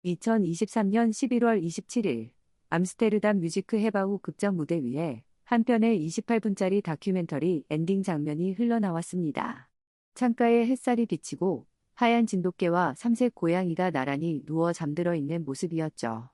2023년 11월 27일 암스테르담 뮤지크 헤바우 극장 무대 위에 한 편의 28분짜리 다큐멘터리 엔딩 장면이 흘러나왔습니다. 창가에 햇살이 비치고 하얀 진돗개와 삼색 고양이가 나란히 누워 잠들어 있는 모습이었죠.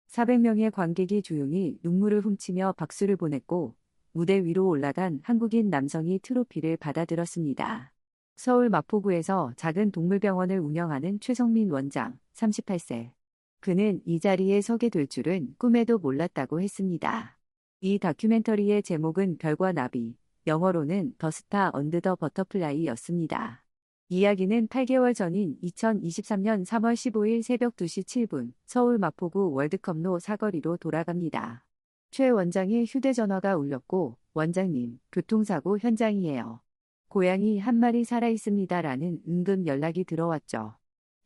400명의 관객이 조용히 눈물을 훔치며 박수를 보냈고 무대 위로 올라간 한국인 남성이 트로피를 받아들었습니다. 서울 마포구에서 작은 동물병원을 운영하는 최성민 원장, 38세. 그는 이 자리에 서게 될 줄은 꿈에도 몰랐다고 했습니다. 이 다큐멘터리의 제목은 별과 나비, 영어로는 더 스타 언드 더 버터플라이였습니다. 이야기는 8개월 전인 2023년 3월 15일 새벽 2시 7분 서울 마포구 월드컵로 사거리로 돌아갑니다. 최 원장의 휴대전화가 울렸고 원장님, 교통사고 현장이에요. 고양이 한 마리 살아있습니다라는 응급 연락이 들어왔죠.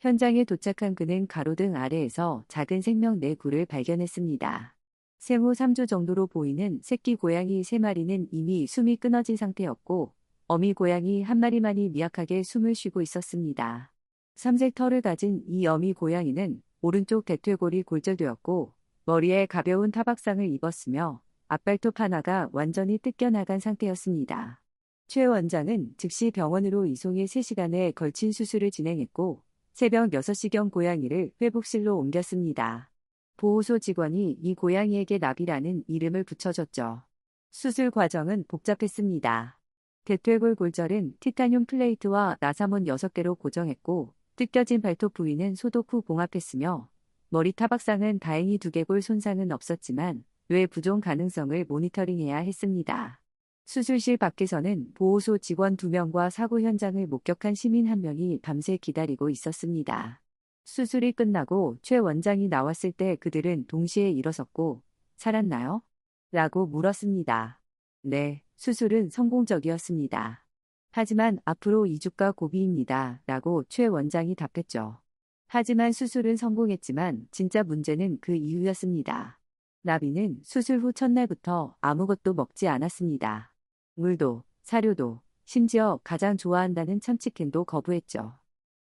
현장에 도착한 그는 가로등 아래에서 작은 생명 내구를 발견했습니다. 생후 3주 정도로 보이는 새끼 고양이 3마리는 이미 숨이 끊어진 상태였고 어미 고양이 한 마리만이 미약하게 숨을 쉬고 있었습니다. 삼색 털을 가진 이 어미 고양이는 오른쪽 대퇴골이 골절되었고 머리에 가벼운 타박상을 입었으며 앞발톱 하나가 완전히 뜯겨나간 상태였습니다. 최 원장은 즉시 병원으로 이송해 3시간에 걸친 수술을 진행했고 새벽 6시경 고양이를 회복실로 옮겼습니다. 보호소 직원이 이 고양이에게 나비라는 이름을 붙여줬죠. 수술 과정은 복잡했습니다. 대퇴골 골절은 티타늄 플레이트와 나사몬 6개로 고정했고 뜯겨진 발톱 부위는 소독 후 봉합했으며 머리 타박상은 다행히 두개골 손상은 없었지만 뇌 부종 가능성을 모니터링해야 했습니다. 수술실 밖에서는 보호소 직원 2명과 사고 현장을 목격한 시민 1명이 밤새 기다리고 있었습니다. 수술이 끝나고 최 원장이 나왔을 때 그들은 동시에 일어섰고 살았나요? 라고 물었습니다. 네, 수술은 성공적이었습니다. 하지만 앞으로 2주가 고비입니다. 라고 최 원장이 답했죠. 하지만 수술은 성공했지만 진짜 문제는 그 이후였습니다. 나비는 수술 후 첫날부터 아무것도 먹지 않았습니다. 물도, 사료도, 심지어 가장 좋아한다는 참치캔도 거부했죠.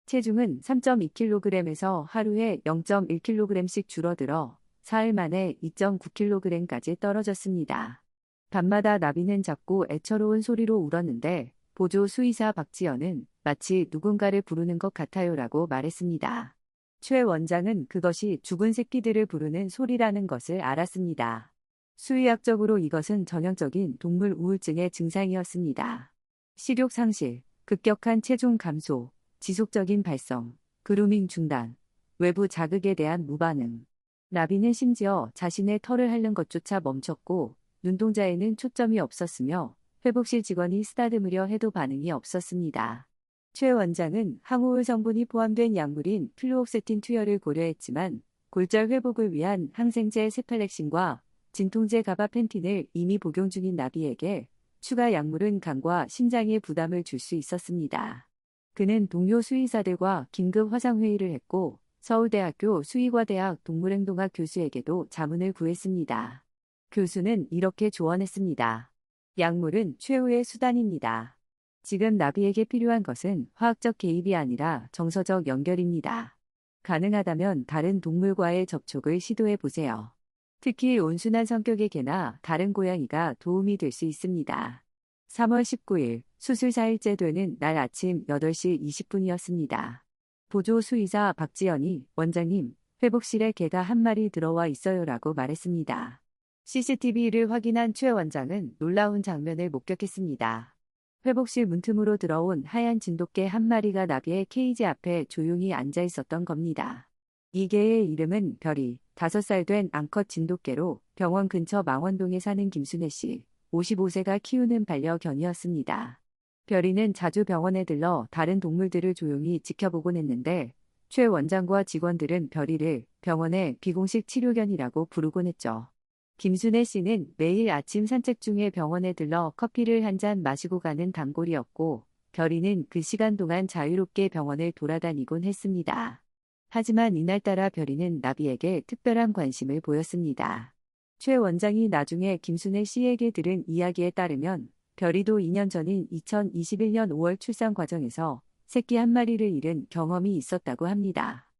체중은 3.2kg에서 하루에 0.1kg씩 줄어들어 사흘 만에 2.9kg까지 떨어졌습니다. 밤마다 나비는 작고 애처로운 소리로 울었는데 보조 수의사 박지연은 마치 누군가를 부르는 것 같아요라고 말했습니다. 최 원장은 그것이 죽은 새끼들을 부르는 소리라는 것을 알았습니다. 수의학적으로 이것은 전형적인 동물 우울증의 증상이었습니다. 식욕 상실, 급격한 체중 감소, 지속적인 발성, 그루밍 중단, 외부 자극에 대한 무반응. 나비는 심지어 자신의 털을 핥는 것조차 멈췄고 눈동자에는 초점이 없었으며 회복실 직원이 쓰다듬으려 해도 반응이 없었습니다. 최 원장은 항우울 성분이 포함된 약물인 플루옥세틴 투여를 고려했지만 골절 회복을 위한 항생제 세팔렉신과 진통제 가바펜틴을 이미 복용 중인 나비에게 추가 약물은 간과 심장에 부담을 줄 수 있었습니다. 그는 동료 수의사들과 긴급 화상회의를 했고 서울대학교 수의과대학 동물행동학 교수에게도 자문을 구했습니다. 교수는 이렇게 조언했습니다. 약물은 최후의 수단입니다. 지금 나비에게 필요한 것은 화학적 개입이 아니라 정서적 연결입니다. 가능하다면 다른 동물과의 접촉을 시도해 보세요. 특히 온순한 성격의 개나 다른 고양이가 도움이 될 수 있습니다. 3월 19일 수술 4일째 되는 날 아침 8시 20분이었습니다. 보조 수의사 박지연이 원장님, 회복실에 개가 한 마리 들어와 있어요라고 말했습니다. CCTV를 확인한 최 원장은 놀라운 장면을 목격했습니다. 회복실 문틈으로 들어온 하얀 진돗개 한 마리가 나비의 케이지 앞에 조용히 앉아 있었던 겁니다. 이 개의 이름은 별이, 5살 된 암컷 진돗개로 병원 근처 망원동에 사는 김순애 씨, 55세가 키우는 반려견이었습니다. 별이는 자주 병원에 들러 다른 동물들을 조용히 지켜보곤 했는데 최 원장과 직원들은 별이를 병원의 비공식 치료견이라고 부르곤 했죠. 김순애 씨는 매일 아침 산책 중에 병원에 들러 커피를 한 잔 마시고 가는 단골이었고 별이는 그 시간 동안 자유롭게 병원을 돌아다니곤 했습니다. 하지만 이날따라 별이는 나비에게 특별한 관심을 보였습니다. 최 원장이 나중에 김순애 씨에게 들은 이야기에 따르면 별이도 2년 전인 2021년 5월 출산 과정에서 새끼 한 마리를 잃은 경험이 있었다고 합니다.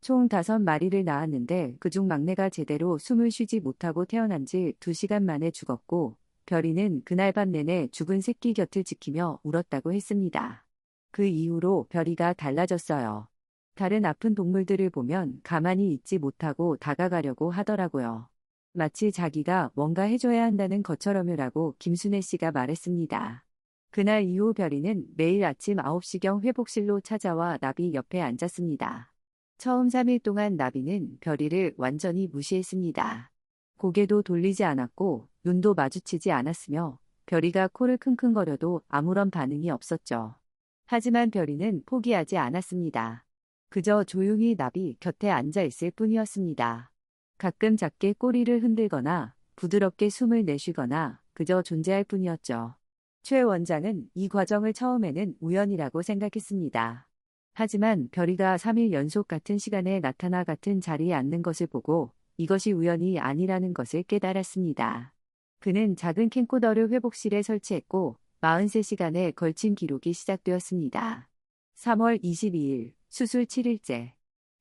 총 5마리를 낳았는데 그중 막내가 제대로 숨을 쉬지 못하고 태어난 지 2시간 만에 죽었고 별이는 그날 밤 내내 죽은 새끼 곁을 지키며 울었다고 했습니다. 그 이후로 별이가 달라졌어요. 다른 아픈 동물들을 보면 가만히 있지 못하고 다가가려고 하더라고요. 마치 자기가 뭔가 해줘야 한다는 것처럼이라고 김순애 씨가 말했습니다. 그날 이후 별이는 매일 아침 9시경 회복실로 찾아와 나비 옆에 앉았습니다. 처음 3일 동안 나비는 별이를 완전히 무시했습니다. 고개도 돌리지 않았고 눈도 마주치지 않았으며 별이가 코를 킁킁거려도 아무런 반응이 없었죠. 하지만 별이는 포기하지 않았습니다. 그저 조용히 나비 곁에 앉아 있을 뿐이었습니다. 가끔 작게 꼬리를 흔들거나 부드럽게 숨을 내쉬거나 그저 존재할 뿐이었죠. 최 원장은 이 과정을 처음에는 우연이라고 생각했습니다. 하지만 별이가 3일 연속 같은 시간에 나타나 같은 자리에 앉는 것을 보고 이것이 우연이 아니라는 것을 깨달았습니다. 그는 작은 캠코더를 회복실에 설치했고 43시간에 걸친 기록이 시작되었습니다. 3월 22일 수술 7일째.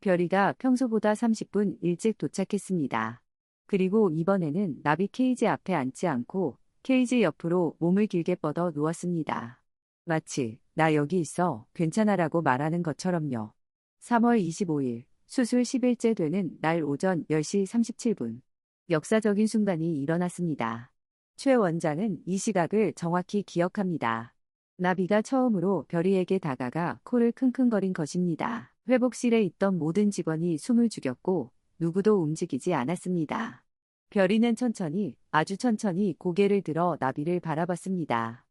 별이가 평소보다 30분 일찍 도착했습니다. 그리고 이번에는 나비 케이지 앞에 앉지 않고 케이지 옆으로 몸을 길게 뻗어 누웠습니다. 마치 나 여기 있어 괜찮아라고 말하는 것처럼요. 3월 25일 수술 10일째 되는 날 오전 10시 37분. 역사적인 순간이 일어났습니다. 최 원장은 이 시각을 정확히 기억합니다. 나비가 처음으로 별이에게 다가가 코를 킁킁거린 것입니다. 회복실에 있던 모든 직원이 숨을 죽였고 누구도 움직이지 않았습니다. 별이는 천천히, 아주 천천히 고개를 들어 나비를 바라봤습니다.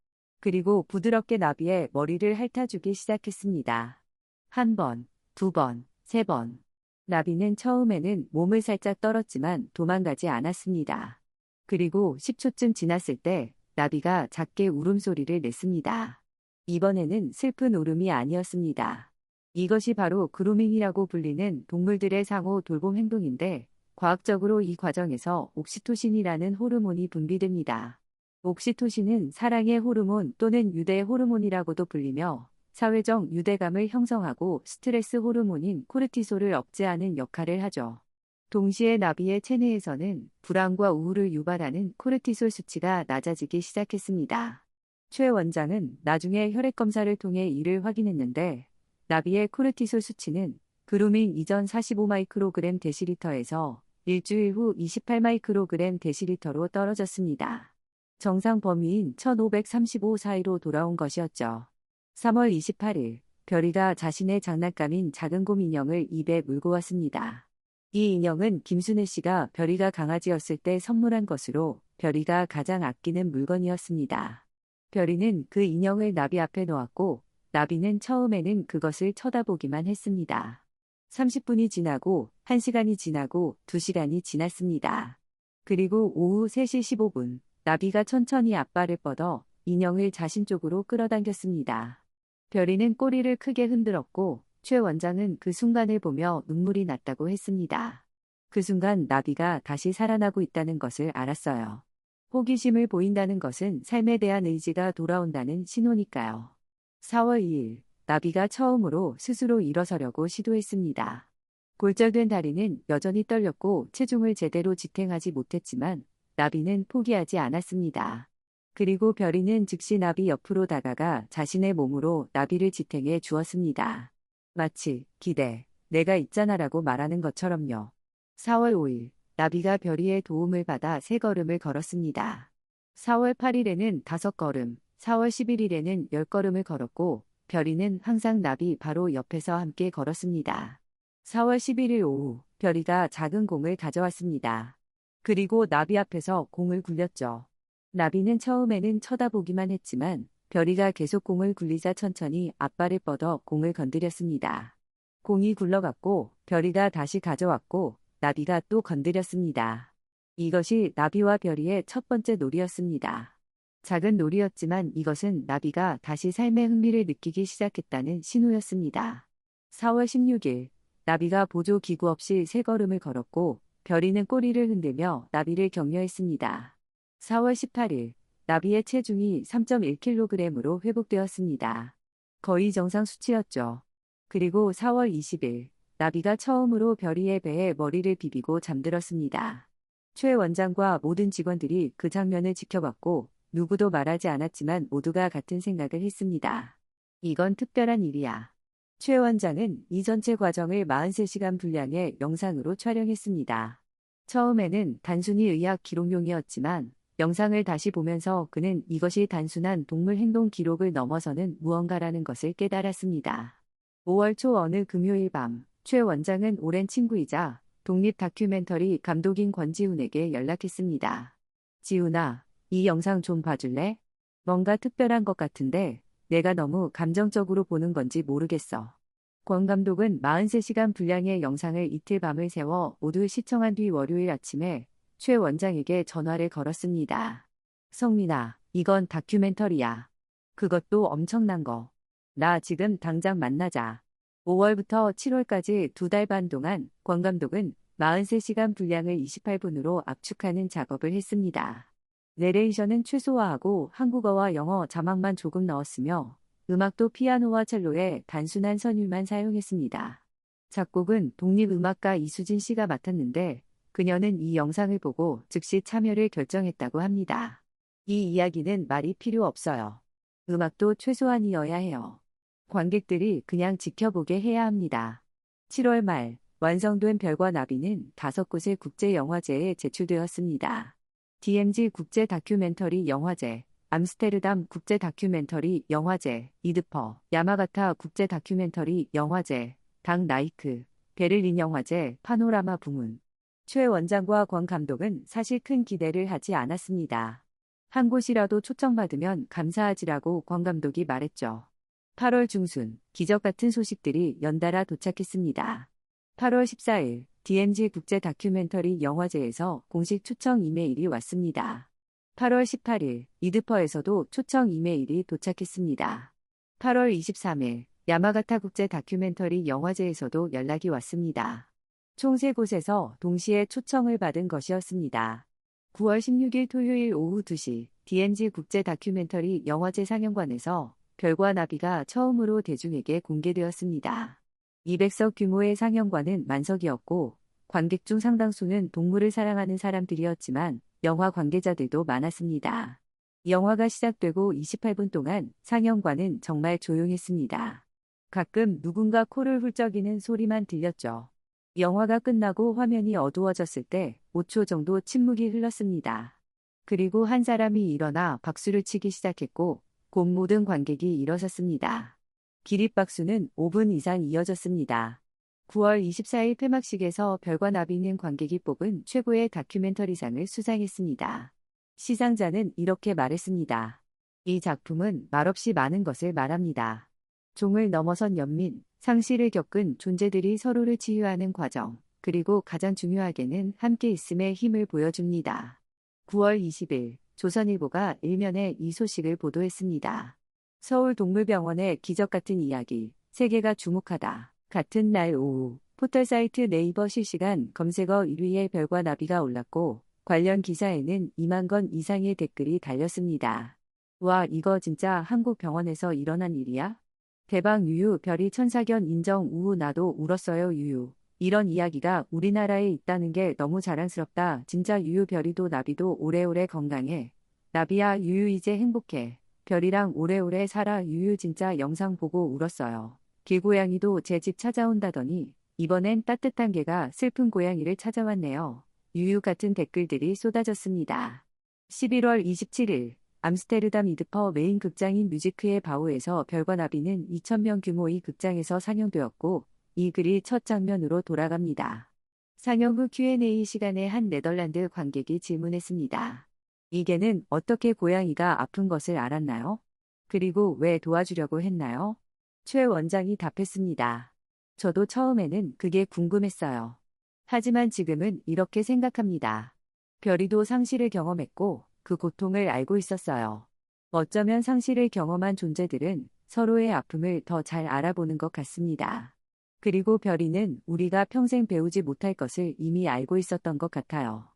그리고 부드럽게 나비의 머리를 핥아주기 시작했습니다. 1번, 2번, 3번. 나비는 처음에는 몸을 살짝 떨었지만 도망가지 않았습니다. 그리고 10초쯤 지났을 때 나비가 작게 울음소리를 냈습니다. 이번에는 슬픈 울음이 아니었습니다. 이것이 바로 그루밍이라고 불리는 동물들의 상호 돌봄 행동인데 과학적으로 이 과정에서 옥시토신이라는 호르몬이 분비됩니다. 옥시토신은 사랑의 호르몬 또는 유대 호르몬이라고도 불리며 사회적 유대감을 형성하고 스트레스 호르몬인 코르티솔을 억제하는 역할을 하죠. 동시에 나비의 체내에서는 불안과 우울을 유발하는 코르티솔 수치가 낮아지기 시작했습니다. 최 원장은 나중에 혈액 검사를 통해 이를 확인했는데 나비의 코르티솔 수치는 그루밍 이전 45마이크로그램 데시리터에서 일주일 후 28마이크로그램 데시리터로 떨어졌습니다. 정상 범위인 1535 사이로 돌아온 것이었죠. 3월 28일 별이가 자신의 장난감인 작은 곰 인형을 입에 물고 왔습니다. 이 인형은 김순애 씨가 별이가 강아지였을 때 선물한 것으로 별이가 가장 아끼는 물건이었습니다. 별이는 그 인형을 나비 앞에 놓았고 나비는 처음에는 그것을 쳐다보기만 했습니다. 30분이 지나고 1시간이 지나고 2시간이 지났습니다. 그리고 오후 3시 15분 나비가 천천히 앞발을 뻗어 인형을 자신 쪽으로 끌어당겼습니다. 별이는 꼬리를 크게 흔들었고 최 원장은 그 순간을 보며 눈물이 났다고 했습니다. 그 순간 나비가 다시 살아나고 있다는 것을 알았어요. 호기심을 보인다는 것은 삶에 대한 의지가 돌아온다는 신호니까요. 4월 2일 나비가 처음으로 스스로 일어서려고 시도했습니다. 골절된 다리는 여전히 떨렸고 체중을 제대로 지탱하지 못했지만 나비는 포기하지 않았습니다. 그리고 별이는 즉시 나비 옆으로 다가가 자신의 몸으로 나비를 지탱해 주었습니다. 마치 기대, 내가 있잖아라고 말하는 것처럼요. 4월 5일 나비가 별이의 도움을 받아 3걸음을 걸었습니다. 4월 8일에는 5걸음, 4월 11일에는 10걸음을 걸었고 별이는 항상 나비 바로 옆에서 함께 걸었습니다. 4월 11일 오후 별이가 작은 공을 가져왔습니다. 그리고 나비 앞에서 공을 굴렸죠. 나비는 처음에는 쳐다보기만 했지만 별이가 계속 공을 굴리자 천천히 앞발을 뻗어 공을 건드렸습니다. 공이 굴러갔고 별이가 다시 가져왔고 나비가 또 건드렸습니다. 이것이 나비와 별이의 첫 번째 놀이였습니다. 작은 놀이였지만 이것은 나비가 다시 삶의 흥미를 느끼기 시작했다는 신호였습니다. 4월 16일 나비가 보조 기구 없이 3걸음을 걸었고 별이는 꼬리를 흔들며 나비를 격려했습니다. 4월 18일 나비의 체중이 3.1kg으로 회복되었습니다. 거의 정상 수치였죠. 그리고 4월 20일 나비가 처음으로 별이의 배에 머리를 비비고 잠들었습니다. 최 원장과 모든 직원들이 그 장면을 지켜봤고 누구도 말하지 않았지만 모두가 같은 생각을 했습니다. 이건 특별한 일이야. 최 원장은 이 전체 과정을 43시간 분량의 영상으로 촬영했습니다. 처음에는 단순히 의학 기록용이었지만 영상을 다시 보면서 그는 이것이 단순한 동물 행동 기록을 넘어서는 무언가라는 것을 깨달았습니다. 5월 초 어느 금요일 밤, 최 원장은 오랜 친구이자 독립 다큐멘터리 감독인 권지훈에게 연락했습니다. 지훈아, 이 영상 좀 봐줄래? 뭔가 특별한 것 같은데 내가 너무 감정적으로 보는 건지 모르겠어. 권 감독은 43시간 분량의 영상을 이틀 밤을 새워 모두 시청한 뒤 월요일 아침에 최 원장에게 전화를 걸었습니다. 성민아, 이건 다큐멘터리야. 그것도 엄청난 거. 나 지금 당장 만나자. 5월부터 7월까지 2달 반 동안 권 감독은 43시간 분량을 28분으로 압축하는 작업을 했습니다. 내레이션은 최소화하고 한국어와 영어 자막만 조금 넣었으며 음악도 피아노와 첼로의 단순한 선율만 사용했습니다. 작곡은 독립음악가 이수진 씨가 맡았는데 그녀는 이 영상을 보고 즉시 참여를 결정했다고 합니다. 이 이야기는 말이 필요 없어요. 음악도 최소한이어야 해요. 관객들이 그냥 지켜보게 해야 합니다. 7월 말 완성된 별과 나비는 5곳의 국제영화제에 제출되었습니다. DMZ 국제 다큐멘터리 영화제, 암스테르담 국제 다큐멘터리 영화제, 이드퍼, 야마가타 국제 다큐멘터리 영화제, 당 나이크, 베를린 영화제, 파노라마 부문. 최 원장과 권 감독은 사실 큰 기대를 하지 않았습니다. 한 곳이라도 초청받으면 감사하지라고 권 감독이 말했죠. 8월 중순, 기적 같은 소식들이 연달아 도착했습니다. 8월 14일, DMZ 국제 다큐멘터리 영화제에서 공식 초청 이메일이 왔습니다. 8월 18일, 이드퍼에서도 초청 이메일이 도착했습니다. 8월 23일, 야마가타 국제 다큐멘터리 영화제에서도 연락이 왔습니다. 총 3곳에서 동시에 초청을 받은 것이었습니다. 9월 16일 토요일 오후 2시, DMZ 국제 다큐멘터리 영화제 상영관에서 별과 나비가 처음으로 대중에게 공개되었습니다. 200석 규모의 상영관은 만석이었고 관객 중 상당수는 동물을 사랑하는 사람들이었지만 영화 관계자들도 많았습니다. 영화가 시작되고 28분 동안 상영관은 정말 조용했습니다. 가끔 누군가 코를 훌쩍이는 소리만 들렸죠. 영화가 끝나고 화면이 어두워졌을 때 5초 정도 침묵이 흘렀습니다. 그리고 한 사람이 일어나 박수를 치기 시작했고 곧 모든 관객이 일어섰습니다. 기립박수는 5분 이상 이어졌습니다. 9월 24일 폐막식에서 별과 나비는 관객이 뽑은 최고의 다큐멘터리상을 수상했습니다. 시상자는 이렇게 말했습니다. 이 작품은 말없이 많은 것을 말합니다. 종을 넘어선 연민, 상실을 겪은 존재들이 서로를 치유하는 과정, 그리고 가장 중요하게는 함께 있음의 힘을 보여줍니다. 9월 20일, 조선일보가 일면에 이 소식을 보도했습니다. 서울동물병원의 기적 같은 이야기, 세계가 주목하다. 같은 날 오후, 포털사이트 네이버 실시간 검색어 1위에 별과 나비가 올랐고 관련 기사에는 2만 건 이상의 댓글이 달렸습니다. 와, 이거 진짜 한국 병원에서 일어난 일이야? 대박 유유 별이 천사견 인정 우우 나도 울었어요 유유. 이런 이야기가 우리나라에 있다는 게 너무 자랑스럽다. 진짜 유유 별이도 나비도 오래오래 건강해. 나비야 유유 이제 행복해. 별이랑 오래오래 살아 유유 진짜 영상 보고 울었어요. 길고양이도 제 집 찾아온다더니 이번엔 따뜻한 개가 슬픈 고양이를 찾아왔네요. 유유 같은 댓글들이 쏟아졌습니다. 11월 27일 암스테르담 이드퍼 메인 극장인 뮤지크의 바우에서 별과 나비는 2,000명 규모의 극장에서 상영되었고 이 글이 첫 장면으로 돌아갑니다. 상영 후 Q&A 시간에 한 네덜란드 관객이 질문했습니다. 이 개는 어떻게 고양이가 아픈 것을 알았나요? 그리고 왜 도와주려고 했나요? 최 원장이 답했습니다. 저도 처음에는 그게 궁금했어요. 하지만 지금은 이렇게 생각합니다. 별이도 상실을 경험했고 그 고통을 알고 있었어요. 어쩌면 상실을 경험한 존재들은 서로의 아픔을 더 잘 알아보는 것 같습니다. 그리고 별이는 우리가 평생 배우지 못할 것을 이미 알고 있었던 것 같아요.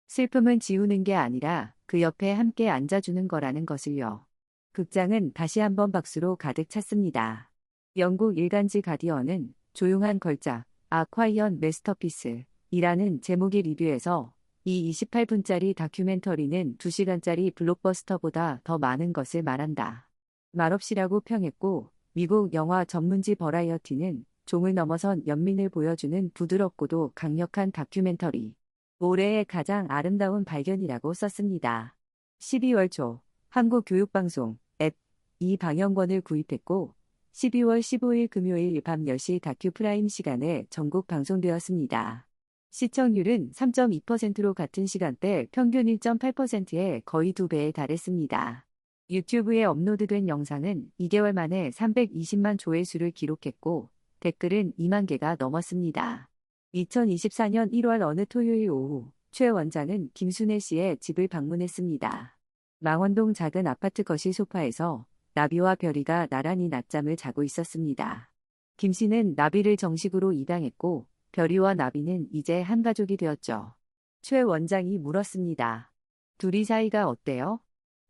슬픔은 지우는 게 아니라 그 옆에 함께 앉아주는 거라는 것을요. 극장은 다시 한번 박수로 가득 찼습니다. 영국 일간지 가디언은 조용한 걸작, 아콰이언 메스터피스 이라는 제목의 리뷰에서 이 28분짜리 다큐멘터리는 2시간짜리 블록버스터보다 더 많은 것을 말한다. 말없이라고 평했고 미국 영화 전문지 버라이어티는 종을 넘어선 연민을 보여주는 부드럽고도 강력한 다큐멘터리. 올해의 가장 아름다운 발견이라고 썼습니다. 12월 초 한국교육방송 앱 이 방영권을 구입했고 12월 15일 금요일 밤 10시 다큐 프라임 시간에 전국 방송되었습니다. 시청률은 3.2%로 같은 시간대 평균 1.8%에 거의 2배에 달했습니다. 유튜브에 업로드된 영상은 2개월 만에 320만 조회수를 기록했고 댓글은 2만 개가 넘었습니다. 2024년 1월 어느 토요일 오후 최 원장은 김순애 씨의 집을 방문했습니다. 망원동 작은 아파트 거실 소파에서 나비와 별이가 나란히 낮잠을 자고 있었습니다. 김 씨는 나비를 정식으로 입양했고 별이와 나비는 이제 한 가족이 되었죠. 최 원장이 물었습니다. 둘이 사이가 어때요?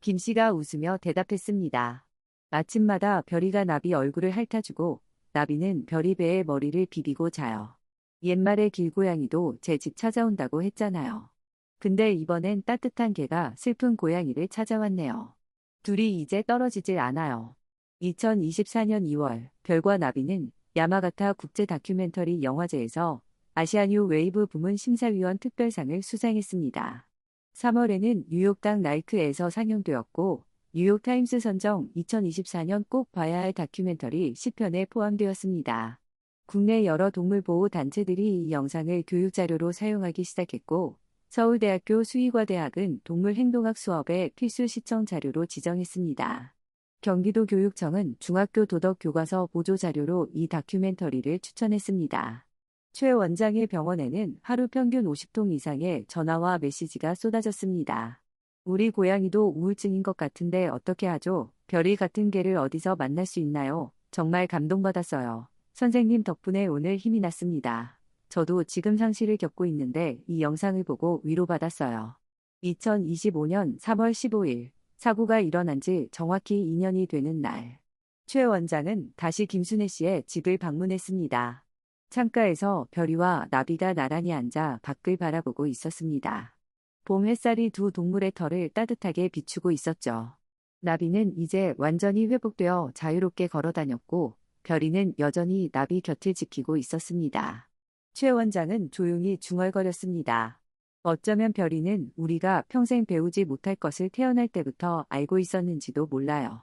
김 씨가 웃으며 대답했습니다. 아침마다 별이가 나비 얼굴을 핥아주고 나비는 별이 배에 머리를 비비고 자요. 옛말에 길고양이도 제 집 찾아온다고 했잖아요. 근데 이번엔 따뜻한 개가 슬픈 고양이를 찾아왔네요. 둘이 이제 떨어지질 않아요. 2024년 2월 별과 나비는 야마가타 국제 다큐멘터리 영화제에서 아시아뉴 웨이브 부문 심사위원 특별상을 수상했습니다. 3월에는 뉴욕당 라이크에서 상영되었고 뉴욕타임스 선정 2024년 꼭 봐야 할 다큐멘터리 10편에 포함되었습니다. 국내 여러 동물보호 단체들이 이 영상을 교육자료로 사용하기 시작했고 서울대학교 수의과대학은 동물행동학 수업의 필수 시청 자료로 지정했습니다. 경기도교육청은 중학교 도덕교과서 보조자료로 이 다큐멘터리를 추천했습니다. 최 원장의 병원에는 하루 평균 50통 이상의 전화와 메시지가 쏟아졌습니다. 우리 고양이도 우울증인 것 같은데 어떻게 하죠? 별이 같은 개를 어디서 만날 수 있나요? 정말 감동받았어요. 선생님 덕분에 오늘 힘이 났습니다. 저도 지금 상실을 겪고 있는데 이 영상을 보고 위로받았어요. 2025년 3월 15일 사고가 일어난 지 정확히 2년이 되는 날. 최 원장은 다시 김순애 씨의 집을 방문했습니다. 창가에서 별이와 나비가 나란히 앉아 밖을 바라보고 있었습니다. 봄 햇살이 두 동물의 털을 따뜻하게 비추고 있었죠. 나비는 이제 완전히 회복되어 자유롭게 걸어다녔고 별이는 여전히 나비 곁을 지키고 있었습니다. 최 원장은 조용히 중얼거렸습니다. 어쩌면 별이는 우리가 평생 배우지 못할 것을 태어날 때부터 알고 있었는지도 몰라요.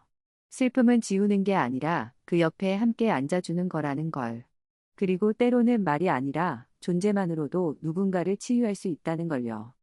슬픔은 지우는 게 아니라 그 옆에 함께 앉아주는 거라는 걸. 그리고 때로는 말이 아니라 존재만으로도 누군가를 치유할 수 있다는 걸요.